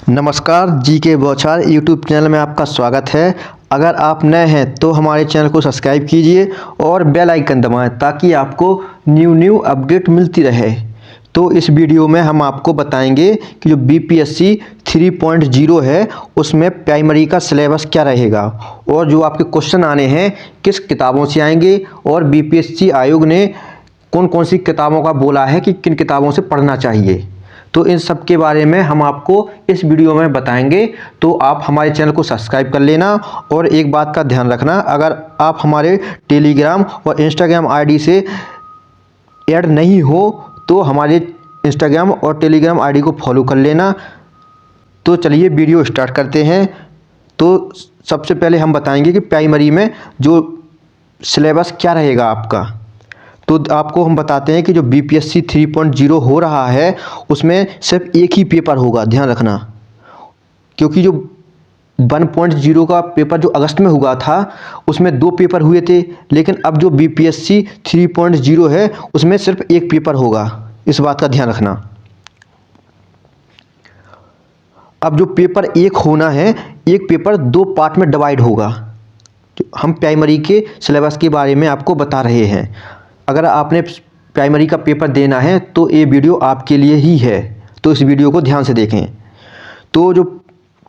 नमस्कार, जी के बौछार यूट्यूब चैनल में आपका स्वागत है। अगर आप नए हैं तो हमारे चैनल को सब्सक्राइब कीजिए और बेल आइकन दबाएं ताकि आपको न्यू अपडेट मिलती रहे। तो इस वीडियो में हम आपको बताएंगे कि जो बीपीएससी 3.0 है उसमें प्राइमरी का सिलेबस क्या रहेगा और जो आपके क्वेश्चन आने हैं किस किताबों से आएंगे और बीपीएससी आयोग ने कौन कौन सी किताबों का बोला है कि किन किताबों से पढ़ना चाहिए। तो इन सब के बारे में हम आपको इस वीडियो में बताएंगे। तो आप हमारे चैनल को सब्सक्राइब कर लेना और एक बात का ध्यान रखना, अगर आप हमारे टेलीग्राम और इंस्टाग्राम आईडी से ऐड नहीं हो तो हमारे इंस्टाग्राम और टेलीग्राम आईडी को फॉलो कर लेना। तो चलिए वीडियो स्टार्ट करते हैं। तो सबसे पहले हम बताएंगे कि प्राइमरी में जो सिलेबस क्या रहेगा आपका। तो आपको हम बताते हैं कि जो बीपीएससी 3.0 हो रहा है उसमें सिर्फ एक ही पेपर होगा, ध्यान रखना। क्योंकि जो 1.0 का पेपर जो अगस्त में हुआ था उसमें 2 पेपर हुए थे, लेकिन अब जो बीपीएससी 3.0 है उसमें सिर्फ एक पेपर होगा, इस बात का ध्यान रखना। अब जो पेपर एक होना है, एक पेपर 2 पार्ट में डिवाइड होगा। हम प्राइमरी के सिलेबस के बारे में आपको बता रहे हैं। अगर आपने प्राइमरी का पेपर देना है तो ये वीडियो आपके लिए ही है, तो इस वीडियो को ध्यान से देखें। तो जो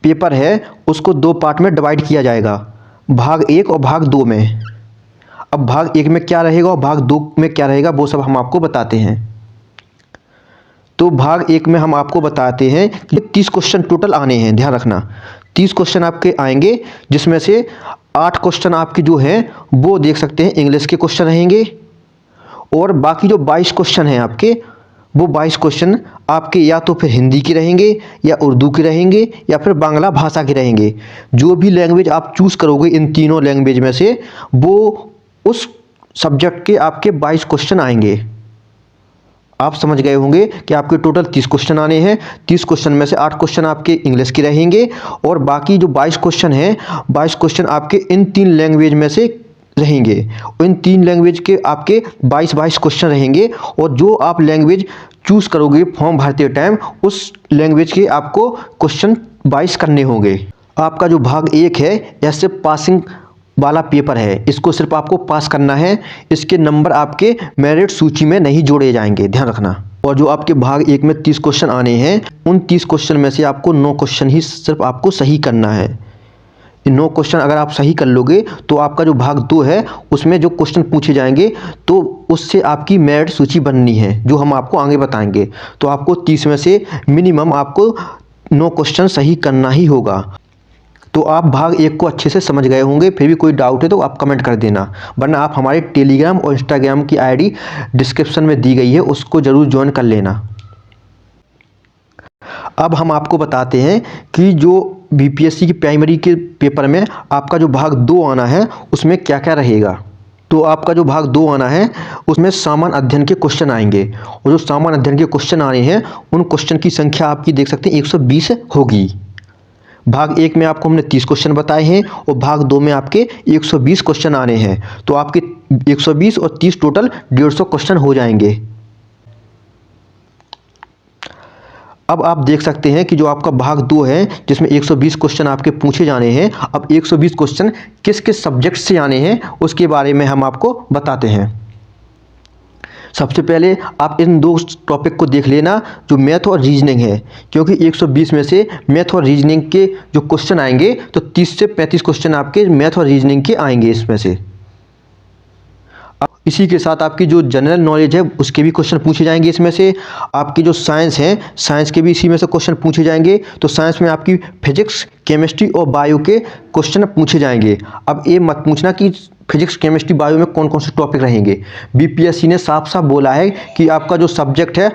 पेपर है उसको 2 पार्ट में डिवाइड किया जाएगा, भाग 1 और भाग 2 में। अब भाग 1 में क्या रहेगा और भाग 2 में क्या रहेगा वो सब हम आपको बताते हैं। तो भाग 1 में हम आपको बताते हैं कि 30 क्वेश्चन टोटल आने हैं, ध्यान रखना। 30 क्वेश्चन आपके आएंगे, जिसमें से 8 क्वेश्चन आपके जो हैं वो देख सकते हैं इंग्लिश के क्वेश्चन रहेंगे और बाकी जो 22 क्वेश्चन हैं आपके, वो 22 क्वेश्चन आपके या तो फिर हिंदी के रहेंगे या उर्दू के रहेंगे या फिर बांग्ला भाषा के रहेंगे। जो भी लैंग्वेज आप चूज़ करोगे इन तीनों लैंग्वेज में से, वो उस सब्जेक्ट के आपके 22 क्वेश्चन आएंगे। आप समझ गए होंगे कि आपके टोटल 30 क्वेश्चन आने हैं। 30 क्वेश्चन में से 8 क्वेश्चन आपके इंग्लिश के रहेंगे और बाकी जो 22 क्वेश्चन हैं, 22 क्वेश्चन आपके इन 3 लैंग्वेज में से रहेंगे। इन 3 लैंग्वेज के आपके 22 क्वेश्चन रहेंगे और जो आप लैंग्वेज चूज़ करोगे फॉर्म भरते टाइम, उस लैंग्वेज के आपको क्वेश्चन 22 करने होंगे। आपका जो भाग 1 है ऐसे पासिंग वाला पेपर है, इसको सिर्फ आपको पास करना है। इसके नंबर आपके मेरिट सूची में नहीं जोड़े जाएंगे, ध्यान रखना। और जो आपके भाग 1 में 30 क्वेश्चन आने हैं, उन 30 क्वेश्चन में से आपको 9 क्वेश्चन ही सिर्फ आपको सही करना है। 9 क्वेश्चन अगर आप सही कर लोगे तो आपका जो भाग 2 है उसमें जो क्वेश्चन पूछे जाएंगे तो उससे आपकी मेरिट सूची बननी है, जो हम आपको आगे बताएंगे। तो आपको 30 में से मिनिमम आपको 9 क्वेश्चन सही करना ही होगा। तो आप भाग 1 को अच्छे से समझ गए होंगे। फिर भी कोई डाउट है तो आप कमेंट कर देना, वरना आप हमारे टेलीग्राम और इंस्टाग्राम की आईडी डिस्क्रिप्शन में दी गई है, उसको ज़रूर ज्वाइन कर लेना। अब हम आपको बताते हैं कि जो बीपीएससी की प्राइमरी के पेपर में आपका जो भाग 2 आना है उसमें क्या क्या रहेगा। तो आपका जो भाग 2 आना है उसमें सामान्य अध्ययन के क्वेश्चन आएंगे और जो सामान्य अध्ययन के क्वेश्चन आने हैं उन क्वेश्चन की संख्या आपकी देख सकते हैं 120 होगी। भाग 1 में आपको हमने 30 क्वेश्चन बताए हैं और भाग 2 में आपके 120 क्वेश्चन आने हैं। तो आपके 120 और 30 टोटल 150 क्वेश्चन हो जाएंगे। अब आप देख सकते हैं कि जो आपका भाग 2 है जिसमें 120 क्वेश्चन आपके पूछे जाने हैं, अब 120 क्वेश्चन किस किस सब्जेक्ट से आने हैं उसके बारे में हम आपको बताते हैं। सबसे पहले आप इन 2 टॉपिक को देख लेना, जो मैथ और रीजनिंग है, क्योंकि 120 में से मैथ और रीजनिंग के जो क्वेश्चन आएंगे तो 30 से 35 क्वेश्चन आपके मैथ और रीजनिंग के आएंगे इसमें से। इसी के साथ आपकी जो जनरल नॉलेज है उसके भी क्वेश्चन पूछे जाएंगे इसमें से। आपकी जो साइंस है, साइंस के भी इसी में से क्वेश्चन पूछे जाएंगे। तो साइंस में आपकी फिजिक्स, केमिस्ट्री और बायो के क्वेश्चन पूछे जाएंगे। अब ये मत पूछना कि फिजिक्स, केमिस्ट्री, बायो में कौन कौन से टॉपिक रहेंगे। बीपीएससी ने साफ साफ बोला है कि आपका जो सब्जेक्ट है,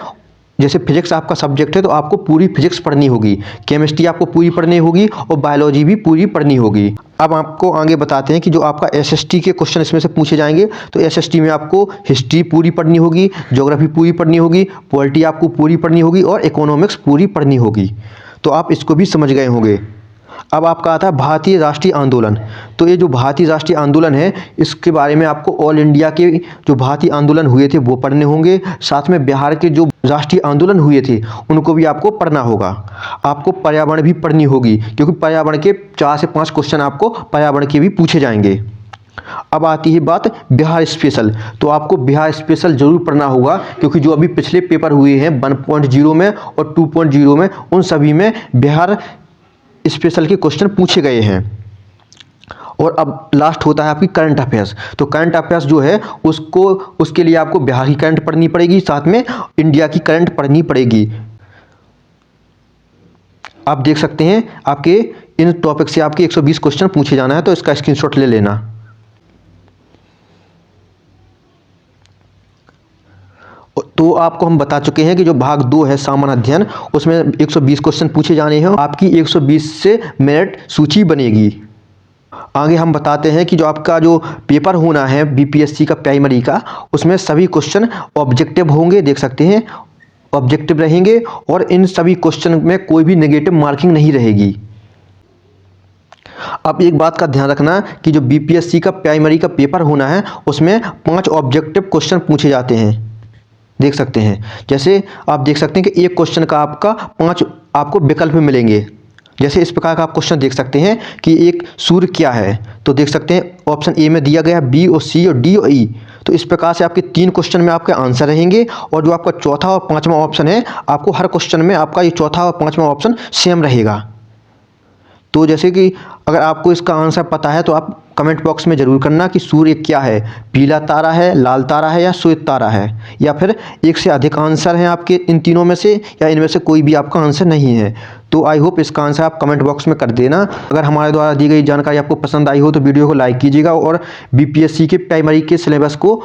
जैसे फिजिक्स आपका सब्जेक्ट है तो आपको पूरी फिजिक्स पढ़नी होगी, केमिस्ट्री आपको पूरी पढ़नी होगी और बायोलॉजी भी पूरी पढ़नी होगी। अब आपको आगे बताते हैं कि जो आपका एसएसटी के क्वेश्चन इसमें से पूछे जाएंगे। तो एसएसटी में आपको हिस्ट्री पूरी पढ़नी होगी, ज्योग्राफी पूरी पढ़नी होगी, पॉलिटी आपको पूरी पढ़नी होगी और इकोनॉमिक्स पूरी पढ़नी होगी। तो आप इसको भी समझ गए होंगे। अब आपका आता है भारतीय राष्ट्रीय आंदोलन। तो ये जो भारतीय राष्ट्रीय आंदोलन है, इसके बारे में आपको ऑल इंडिया के जो भारतीय आंदोलन हुए थे वो पढ़ने होंगे। साथ में बिहार के जो राष्ट्रीय आंदोलन हुए थे उनको भी आपको पढ़ना होगा। आपको पर्यावरण भी पढ़नी होगी, क्योंकि पर्यावरण के 4 से 5 क्वेश्चन आपको पर्यावरण के भी पूछे जाएंगे। अब आती है बात बिहार स्पेशल। तो आपको बिहार स्पेशल जरूर पढ़ना होगा, क्योंकि जो अभी पिछले पेपर हुए हैं 1.0 में और 2.0 में, उन सभी में बिहार स्पेशल के क्वेश्चन पूछे गए हैं। और अब लास्ट होता है आपकी करंट अफेयर्स। तो करंट अफेयर्स जो है उसके लिए आपको बिहार की करंट पढ़नी पड़ेगी, साथ में इंडिया की करंट पढ़नी पड़ेगी। आप देख सकते हैं आपके इन टॉपिक से आपके 120 क्वेश्चन पूछे जाना है, तो इसका स्क्रीनशॉट ले लेना। तो आपको हम बता चुके हैं कि जो भाग 2 है सामान्य अध्ययन, उसमें 120 क्वेश्चन पूछे जाने हैं। आपकी 120 से मेरिट सूची बनेगी। आगे हम बताते हैं कि जो आपका जो पेपर होना है बीपीएससी का प्राइमरी का, उसमें सभी क्वेश्चन ऑब्जेक्टिव होंगे। देख सकते हैं ऑब्जेक्टिव रहेंगे, और इन सभी क्वेश्चन में कोई भी नेगेटिव मार्किंग नहीं रहेगी। अब एक बात का ध्यान रखना कि जो बीपीएससी का प्राइमरी का पेपर होना है उसमें 5 ऑब्जेक्टिव क्वेश्चन पूछे जाते हैं। देख सकते हैं, जैसे आप देख सकते हैं कि एक क्वेश्चन का आपका 5 आपको विकल्प मिलेंगे। जैसे इस प्रकार का आप क्वेश्चन देख सकते हैं कि एक सूर्य क्या है, तो देख सकते हैं ऑप्शन ए में दिया गया बी और सी और डी और ई। तो इस प्रकार से आपके 3 क्वेश्चन में आपके आंसर रहेंगे, और जो आपका चौथा और 5वां ऑप्शन है, आपको हर क्वेश्चन में आपका ये चौथा और 5वां ऑप्शन सेम रहेगा। तो जैसे कि अगर आपको इसका आंसर पता है तो आप कमेंट बॉक्स में ज़रूर करना कि सूर्य क्या है, पीला तारा है, लाल तारा है या श्वेत तारा है, या फिर एक से अधिक आंसर हैं आपके इन तीनों में से, या इनमें से कोई भी आपका आंसर नहीं है। तो आई होप इसका आंसर आप कमेंट बॉक्स में कर देना। अगर हमारे द्वारा दी गई जानकारी आपको पसंद आई हो तो वीडियो को लाइक कीजिएगा, और बीपीएससी के प्राइमरी के सिलेबस को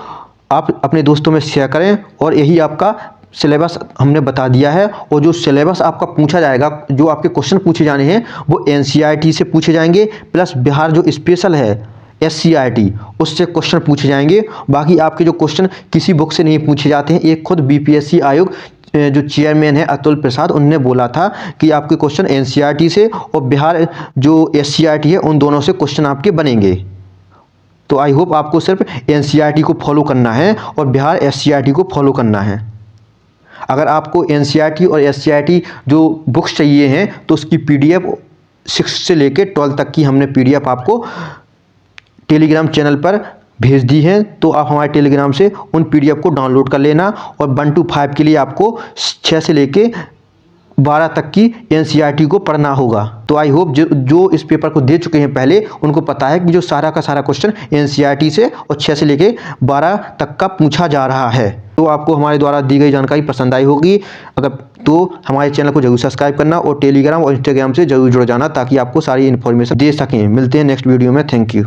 आप अपने दोस्तों में शेयर करें। और यही आपका सिलेबस हमने बता दिया है, और जो सिलेबस आपका पूछा जाएगा, जो आपके क्वेश्चन पूछे जाने हैं वो एनसीईआरटी से पूछे जाएंगे, प्लस बिहार जो स्पेशल है एससीईआरटी उससे क्वेश्चन पूछे जाएंगे। बाकी आपके जो क्वेश्चन किसी बुक से नहीं पूछे जाते हैं। एक खुद बीपीएससी आयोग जो चेयरमैन है अतुल प्रसाद, उनने बोला था कि आपके क्वेश्चन एनसीईआरटी से और बिहार जो एससीईआरटी है उन दोनों से क्वेश्चन आपके बनेंगे। तो आई होप आपको सिर्फ एनसीईआरटी को फॉलो करना है और बिहार एससीईआरटी को फॉलो करना है। अगर आपको एनसीईआरटी और एससीईआरटी जो बुक्स चाहिए हैं तो उसकी पीडीएफ 6 से लेकर 12 तक की हमने पीडीएफ आपको टेलीग्राम चैनल पर भेज दी हैं। तो आप हमारे टेलीग्राम से उन पीडीएफ को डाउनलोड कर लेना। और 1 to 5 के लिए आपको 6 से लेकर 12 तक की एनसीईआरटी को पढ़ना होगा। तो आई होप जो इस पेपर को दे चुके हैं पहले, उनको पता है कि जो सारा का सारा क्वेश्चन एनसीईआरटी से और 6 से लेके 12 तक का पूछा जा रहा है। तो आपको हमारे द्वारा दी गई जानकारी पसंद आई होगी। अगर तो हमारे चैनल को जरूर सब्सक्राइब करना, और टेलीग्राम और इंस्टाग्राम से जरूर जुड़ जाना, ताकि आपको सारी इन्फॉर्मेशन दे सकें। मिलते हैं नेक्स्ट वीडियो में। Thank you.